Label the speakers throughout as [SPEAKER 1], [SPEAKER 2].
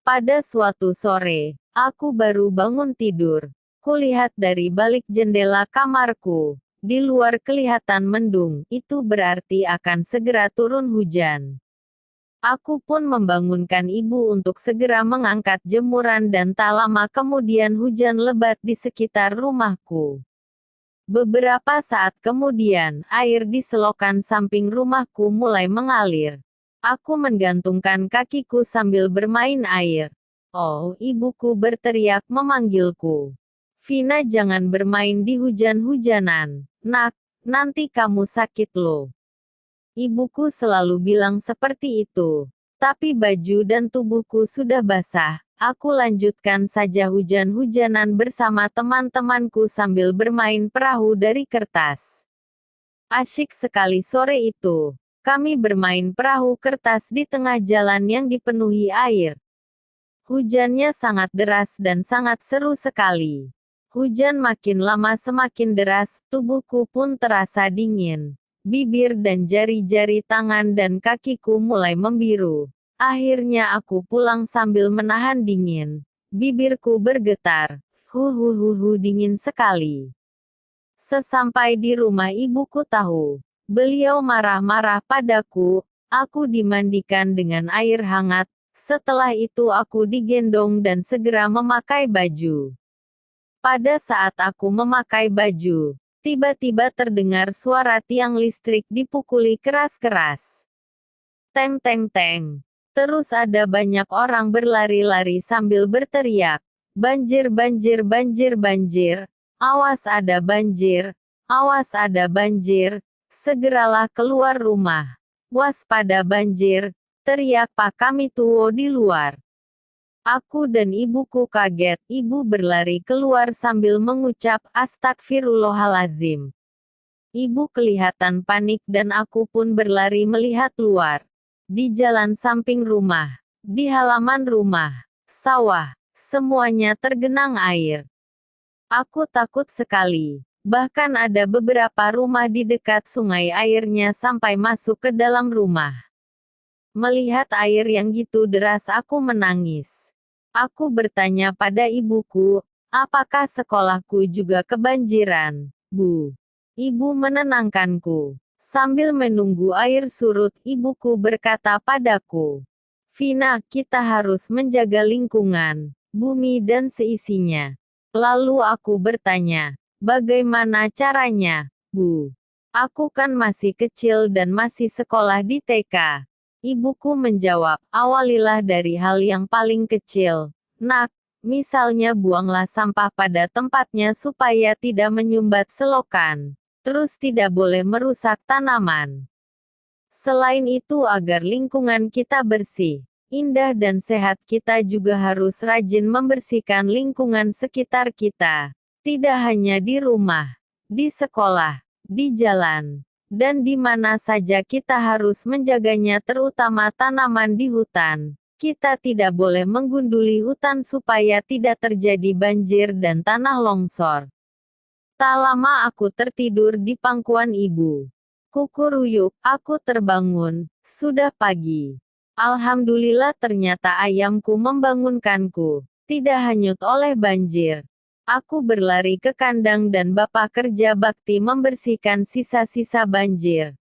[SPEAKER 1] Pada suatu sore, aku baru bangun tidur. Kulihat dari balik jendela kamarku. Di luar kelihatan mendung, itu berarti akan segera turun hujan. Aku pun membangunkan ibu untuk segera mengangkat jemuran dan tak lama kemudian hujan lebat di sekitar rumahku. Beberapa saat kemudian, air di selokan samping rumahku mulai mengalir. Aku menggantungkan kakiku sambil bermain air. Oh, ibuku berteriak memanggilku. Vina, jangan bermain di hujan-hujanan. Nak, nanti kamu sakit loh. Ibuku selalu bilang seperti itu. Tapi baju dan tubuhku sudah basah. Aku lanjutkan saja hujan-hujanan bersama teman-temanku sambil bermain perahu dari kertas. Asyik sekali sore itu. Kami bermain perahu kertas di tengah jalan yang dipenuhi air. Hujannya sangat deras dan sangat seru sekali. Hujan makin lama semakin deras, tubuhku pun terasa dingin. Bibir dan jari-jari tangan dan kakiku mulai membiru. Akhirnya aku pulang sambil menahan dingin. Bibirku bergetar. Dingin sekali. Sesampai di rumah ibuku tahu. Beliau marah-marah padaku. Aku dimandikan dengan air hangat. Setelah itu aku digendong dan segera memakai baju. Pada saat aku memakai baju, tiba-tiba terdengar suara tiang listrik dipukuli keras-keras. Teng teng teng. Terus ada banyak orang berlari-lari sambil berteriak, "Banjir, banjir, banjir, banjir. Awas ada banjir. Awas ada banjir. Segeralah keluar rumah. Waspada banjir," teriak Pak Kami Tuwo di luar. Aku dan ibuku kaget. Ibu berlari keluar sambil mengucap astagfirullahalazim. Ibu kelihatan panik dan aku pun berlari melihat luar. Di jalan samping rumah, di halaman rumah, sawah, semuanya tergenang air. Aku takut sekali. Bahkan ada beberapa rumah di dekat sungai airnya sampai masuk ke dalam rumah. Melihat air yang gitu deras aku menangis. Aku bertanya pada ibuku, apakah sekolahku juga kebanjiran, Bu? Ibu menenangkanku. Sambil menunggu air surut, ibuku berkata padaku, "Vina, kita harus menjaga lingkungan, bumi dan seisinya." Lalu aku bertanya, "Bagaimana caranya, Bu? Aku kan masih kecil dan masih sekolah di TK." Ibuku menjawab, "Awalilah dari hal yang paling kecil, Nak. Misalnya buanglah sampah pada tempatnya supaya tidak menyumbat selokan. Terus tidak boleh merusak tanaman. Selain itu agar lingkungan kita bersih, indah dan sehat kita juga harus rajin membersihkan lingkungan sekitar kita. Tidak hanya di rumah, di sekolah, di jalan, dan di mana saja kita harus menjaganya terutama tanaman di hutan. Kita tidak boleh menggunduli hutan supaya tidak terjadi banjir dan tanah longsor." Tak lama aku tertidur di pangkuan ibu. Kukuruyuk, aku terbangun. Sudah pagi. Alhamdulillah ternyata ayamku membangunkanku. Tidak hanyut oleh banjir. Aku berlari ke kandang dan bapak kerja bakti membersihkan sisa-sisa banjir.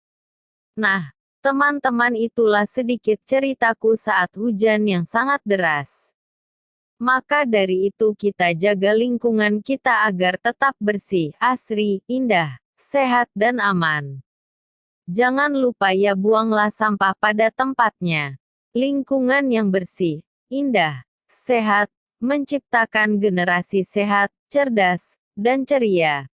[SPEAKER 1] Nah, teman-teman, itulah sedikit ceritaku saat hujan yang sangat deras. Maka dari itu kita jaga lingkungan kita agar tetap bersih, asri, indah, sehat dan aman. Jangan lupa ya, buanglah sampah pada tempatnya. Lingkungan yang bersih, indah, sehat, menciptakan generasi sehat, cerdas, dan ceria.